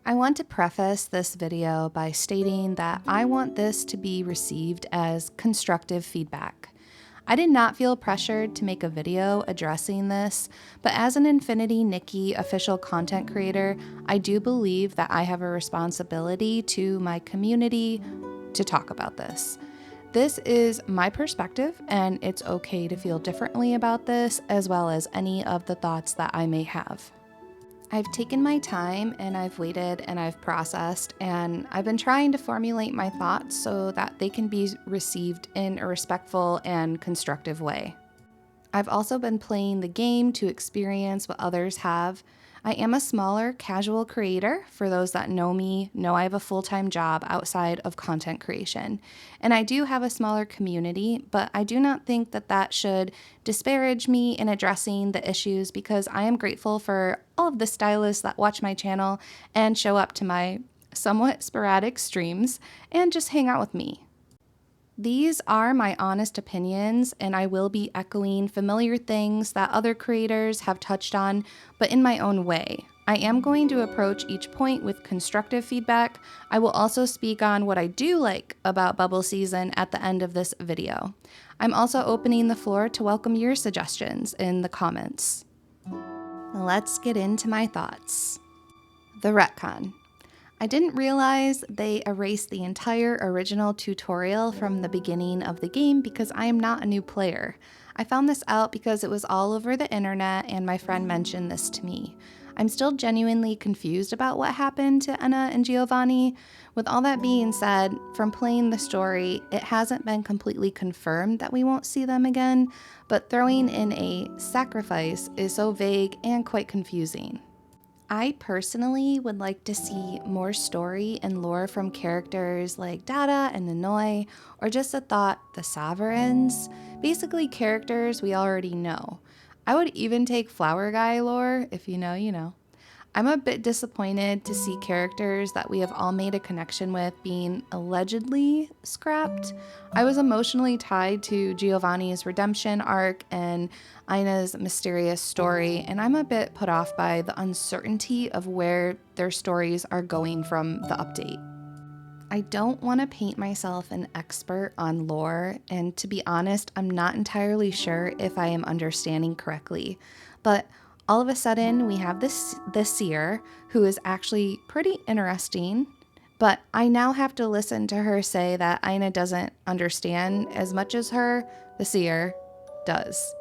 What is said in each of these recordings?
I want to preface this video by stating that I want this to be received as constructive feedback. I did not feel pressured to make a video addressing this, but as an Infinity Nikki official content creator, I do believe that I have a responsibility to my community to talk about this. This is my perspective, and it's okay to feel differently about this, as well as any of the thoughts that I may have. I've taken my time and I've waited and I've processed, and I've been trying to formulate my thoughts so that they can be received in a respectful and constructive way. I've also been playing the game to experience what others have. I am a smaller, casual creator. For those that know me, know I have a full-time job outside of content creation. And I do have a smaller community, but I do not think that that should disparage me in addressing the issues, because I am grateful for all of the stylists that watch my channel and show up to my somewhat sporadic streams and just hang out with me. These are my honest opinions, and I will be echoing familiar things that other creators have touched on, but in my own way. I am going to approach each point with constructive feedback. I will also speak on what I do like about bubble season at the end of this video. I'm also opening the floor to welcome your suggestions in the comments. Let's get into my thoughts. The retcon. I didn't realize they erased the entire original tutorial from the beginning of the game because I am not a new player. I found this out because it was all over the internet and my friend mentioned this to me. I'm still genuinely confused about what happened to Anna and Giovanni. With all that being said, from playing the story, it hasn't been completely confirmed that we won't see them again, but throwing in a sacrifice is so vague and quite confusing. I personally would like to see more story and lore from characters like Dada and Nanoy, or just a thought, the Sovereigns, basically characters we already know. I would even take Flower Guy lore, if you know, you know. I'm a bit disappointed to see characters that we have all made a connection with being allegedly scrapped. I was emotionally tied to Giovanni's redemption arc and Ina's mysterious story, and I'm a bit put off by the uncertainty of where their stories are going from the update. I don't want to paint myself an expert on lore, and to be honest, I'm not entirely sure if I am understanding correctly, but all of a sudden, we have this seer who is actually pretty interesting, but I now have to listen to her say that Ina doesn't understand as much as her, the seer, does.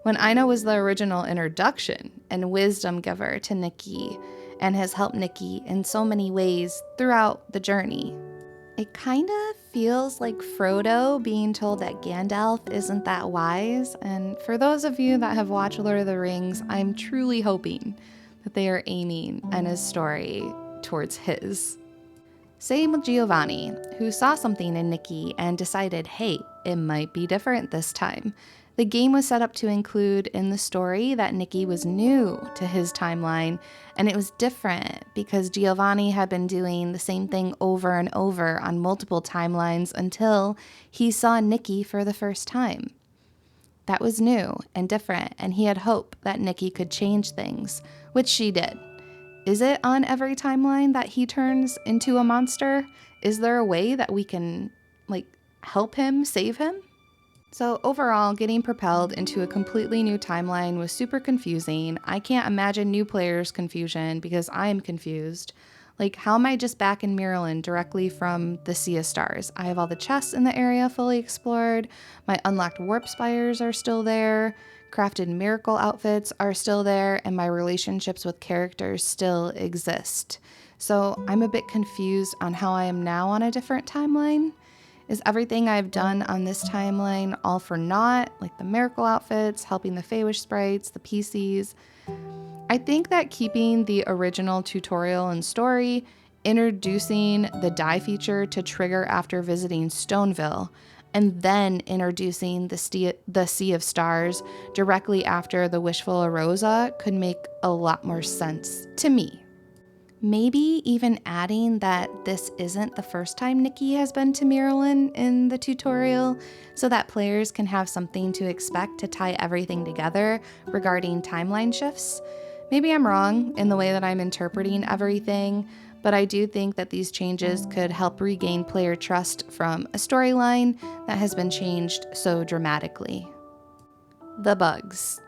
When Ina was the original introduction and wisdom giver to Nikki and has helped Nikki in so many ways throughout the journey. It kind of feels like Frodo being told that Gandalf isn't that wise, and for those of you that have watched Lord of the Rings, I'm truly hoping that they are aiming Anna's story towards his. Same with Giovanni, who saw something in Nikki and decided, hey, it might be different this time. The game was set up to include in the story that Nikki was new to his timeline, and it was different because Giovanni had been doing the same thing over and over on multiple timelines until he saw Nikki for the first time. That was new and different, and he had hope that Nikki could change things, which she did. Is it on every timeline that he turns into a monster? Is there a way that we can, help him, save him? So overall, getting propelled into a completely new timeline was super confusing. I can't imagine new players' confusion because I am confused. How am I just back in Maryland directly from the Sea of Stars? I have all the chests in the area fully explored. My unlocked warp spires are still there. Crafted miracle outfits are still there, and my relationships with characters still exist. So I'm a bit confused on how I am now on a different timeline. Is everything I've done on this timeline all for naught, like the miracle outfits, helping the Feywish sprites, the PCs? I think that keeping the original tutorial and story, introducing the die feature to trigger after visiting Stoneville, and then introducing the Sea of Stars directly after the Wishful Rosa could make a lot more sense to me. Maybe even adding that this isn't the first time Nikki has been to Maryland in the tutorial, so that players can have something to expect to tie everything together regarding timeline shifts. Maybe I'm wrong in the way that I'm interpreting everything, but I do think that these changes could help regain player trust from a storyline that has been changed so dramatically. The bugs.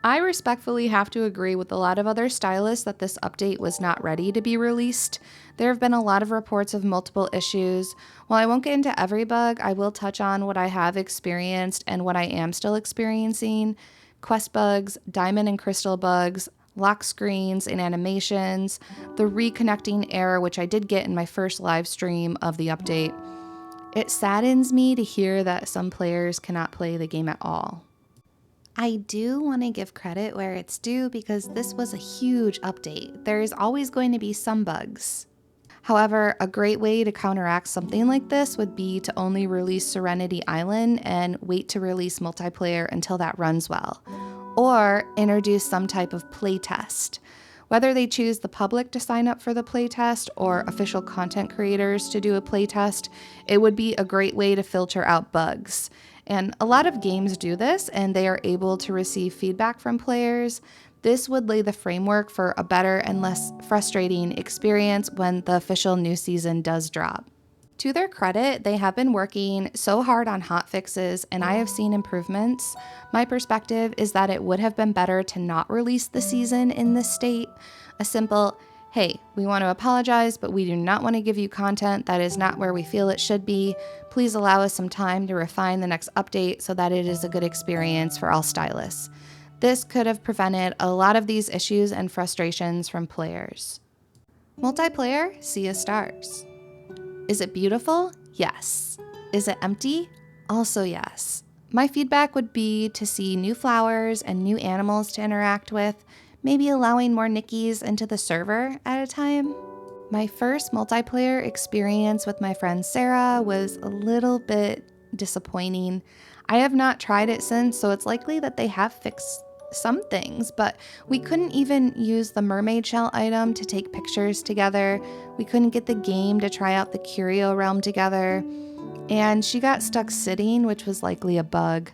I respectfully have to agree with a lot of other stylists that this update was not ready to be released. There have been a lot of reports of multiple issues. While I won't get into every bug, I will touch on what I have experienced and what I am still experiencing. Quest bugs, diamond and crystal bugs, lock screens and animations, the reconnecting error, which I did get in my first live stream of the update. It saddens me to hear that some players cannot play the game at all. I do want to give credit where it's due because this was a huge update. There is always going to be some bugs. However, a great way to counteract something like this would be to only release Serenity Island and wait to release multiplayer until that runs well. Or introduce some type of playtest. Whether they choose the public to sign up for the playtest or official content creators to do a playtest, it would be a great way to filter out bugs. And a lot of games do this, and they are able to receive feedback from players. This would lay the framework for a better and less frustrating experience when the official new season does drop. To their credit, they have been working so hard on hotfixes, and I have seen improvements. My perspective is that it would have been better to not release the season in this state. A simple, hey, we want to apologize, but we do not want to give you content that is not where we feel it should be. Please allow us some time to refine the next update so that it is a good experience for all stylists. This could have prevented a lot of these issues and frustrations from players. Multiplayer, Sea of Stars. Is it beautiful? Yes. Is it empty? Also yes. My feedback would be to see new flowers and new animals to interact with, maybe allowing more Nikkis into the server at a time. My first multiplayer experience with my friend Sarah was a little bit disappointing. I have not tried it since, so it's likely that they have fixed some things, but we couldn't even use the mermaid shell item to take pictures together. We couldn't get the game to try out the Curio realm together, and she got stuck sitting, which was likely a bug.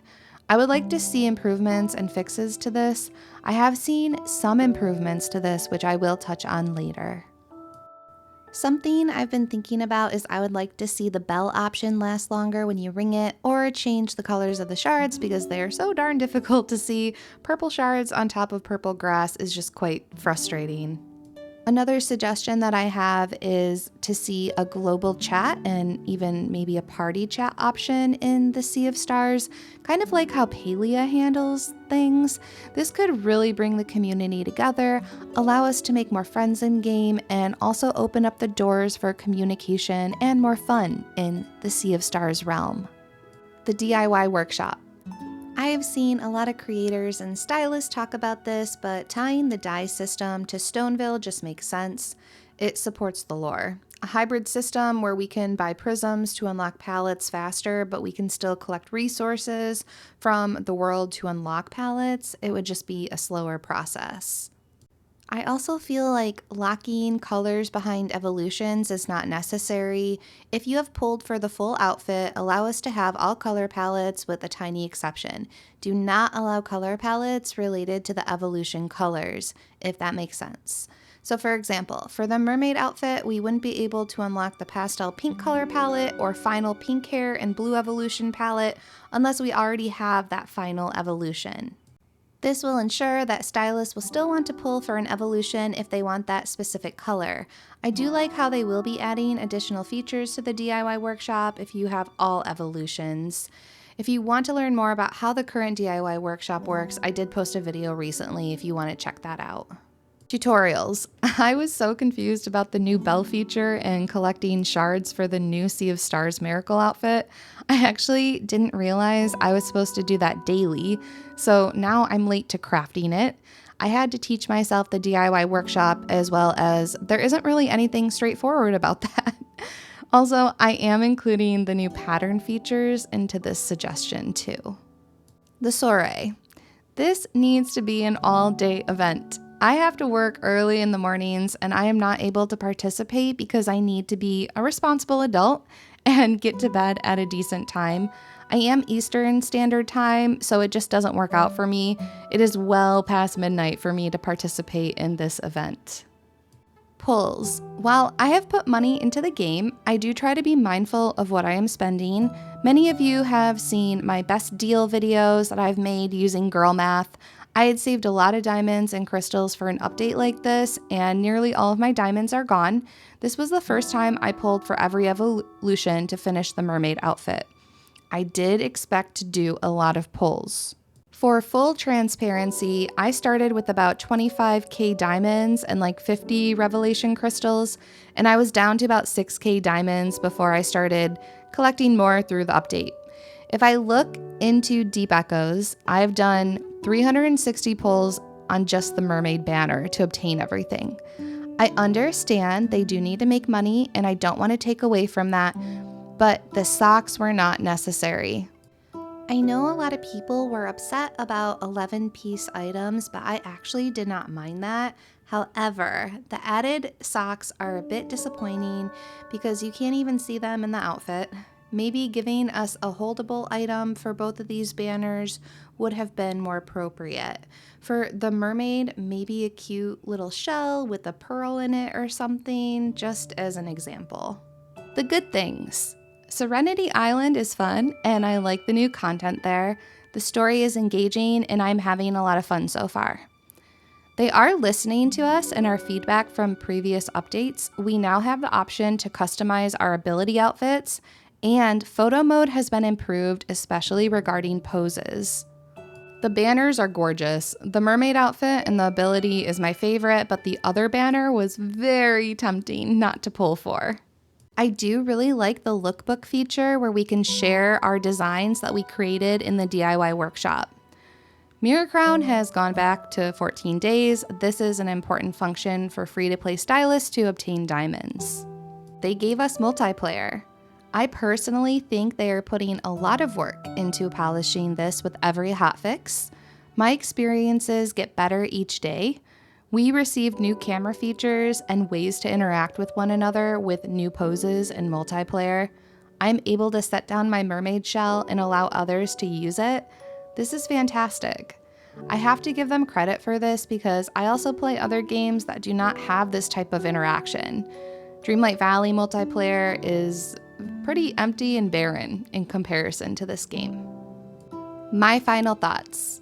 I would like to see improvements and fixes to this. I have seen some improvements to this, which I will touch on later. Something I've been thinking about is I would like to see the bell option last longer when you ring it, or change the colors of the shards because they are so darn difficult to see. Purple shards on top of purple grass is just quite frustrating. Another suggestion that I have is to see a global chat and even maybe a party chat option in the Sea of Stars, kind of like how Palia handles things. This could really bring the community together, allow us to make more friends in game, and also open up the doors for communication and more fun in the Sea of Stars realm. The DIY workshop. I have seen a lot of creators and stylists talk about this, but tying the dye system to Stoneville just makes sense. It supports the lore. A hybrid system where we can buy prisms to unlock palettes faster, but we can still collect resources from the world to unlock palettes. It would just be a slower process. I also feel like locking colors behind evolutions is not necessary. If you have pulled for the full outfit, allow us to have all color palettes with a tiny exception. Do not allow color palettes related to the evolution colors, if that makes sense. So for example, for the mermaid outfit, we wouldn't be able to unlock the pastel pink color palette or final pink hair and blue evolution palette unless we already have that final evolution. This will ensure that stylists will still want to pull for an evolution if they want that specific color. I do like how they will be adding additional features to the DIY workshop if you have all evolutions. If you want to learn more about how the current DIY workshop works, I did post a video recently if you want to check that out. Tutorials. I was so confused about the new bell feature and collecting shards for the new Sea of Stars Miracle outfit. I actually didn't realize I was supposed to do that daily, so now I'm late to crafting it. I had to teach myself the DIY workshop, as well as there isn't really anything straightforward about that. Also, I am including the new pattern features into this suggestion too. The SOIREE. This needs to be an all-day event. I have to work early in the mornings and I am not able to participate because I need to be a responsible adult and get to bed at a decent time. I am Eastern Standard Time, so it just doesn't work out for me. It is well past midnight for me to participate in this event. Pulls. While I have put money into the game, I do try to be mindful of what I am spending. Many of you have seen my best deal videos that I've made using girl math. I had saved a lot of diamonds and crystals for an update like this, and nearly all of my diamonds are gone. This was the first time I pulled for every evolution to finish the mermaid outfit. I did expect to do a lot of pulls. For full transparency, I started with about 25k diamonds and like 50 revelation crystals, and I was down to about 6k diamonds before I started collecting more through the update. If I look into Deep Echoes, I've done 360 pulls on just the mermaid banner to obtain everything. I understand they do need to make money, and I don't want to take away from that, but the socks were not necessary. I know a lot of people were upset about 11-piece items, but I actually did not mind that. However, the added socks are a bit disappointing because you can't even see them in the outfit. Maybe giving us a holdable item for both of these banners would have been more appropriate. For the mermaid, maybe a cute little shell with a pearl in it or something, just as an example. The good things. Serenity Island is fun, and I like the new content there. The story is engaging, and I'm having a lot of fun so far. They are listening to us and our feedback from previous updates. We now have the option to customize our ability outfits, and photo mode has been improved, especially regarding poses. The banners are gorgeous. The mermaid outfit and the ability is my favorite, but the other banner was very tempting not to pull for. I do really like the lookbook feature where we can share our designs that we created in the DIY workshop. Mirror Crown has gone back to 14 days. This is an important function for free-to-play stylists to obtain diamonds. They gave us multiplayer. I personally think they are putting a lot of work into polishing this with every hotfix. My experiences get better each day. We received new camera features and ways to interact with one another with new poses and multiplayer. I'm able to set down my mermaid shell and allow others to use it. This is fantastic. I have to give them credit for this because I also play other games that do not have this type of interaction. Dreamlight Valley multiplayer is pretty empty and barren in comparison to this game. My final thoughts.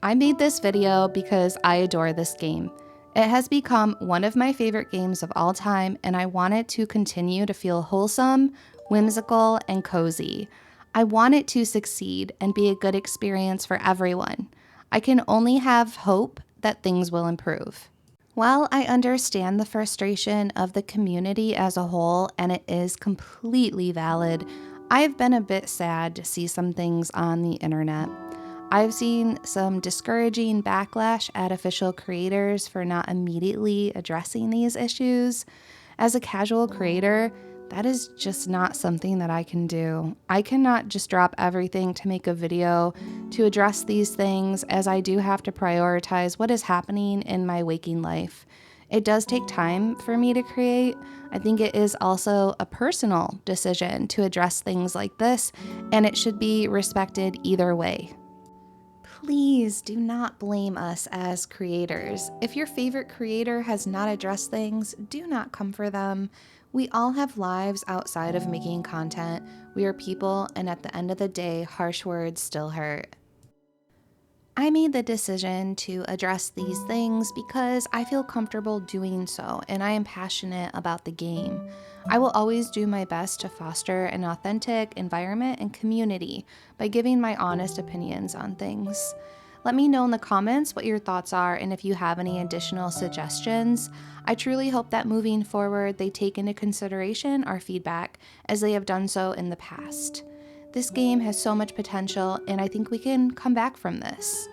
I made this video because I adore this game. It has become one of my favorite games of all time, and I want it to continue to feel wholesome, whimsical, and cozy. I want it to succeed and be a good experience for everyone. I can only have hope that things will improve. While I understand the frustration of the community as a whole, and it is completely valid, I've been a bit sad to see some things on the internet. I've seen some discouraging backlash at official creators for not immediately addressing these issues. As a casual creator, that is just not something that I can do. I cannot just drop everything to make a video to address these things, as I do have to prioritize what is happening in my waking life. It does take time for me to create. I think it is also a personal decision to address things like this, and it should be respected either way. Please do not blame us as creators. If your favorite creator has not addressed things, do not come for them. We all have lives outside of making content. We are people, and at the end of the day, harsh words still hurt. I made the decision to address these things because I feel comfortable doing so, and I am passionate about the game. I will always do my best to foster an authentic environment and community by giving my honest opinions on things. Let me know in the comments what your thoughts are and if you have any additional suggestions. I truly hope that moving forward they take into consideration our feedback as they have done so in the past. This game has so much potential, and I think we can come back from this.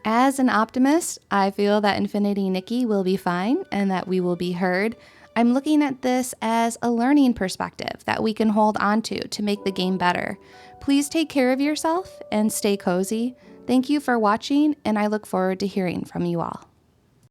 As an optimist, I feel that Infinity Nikki will be fine and that we will be heard. I'm looking at this as a learning perspective that we can hold on to make the game better. Please take care of yourself and stay cozy. Thank you for watching, and I look forward to hearing from you all.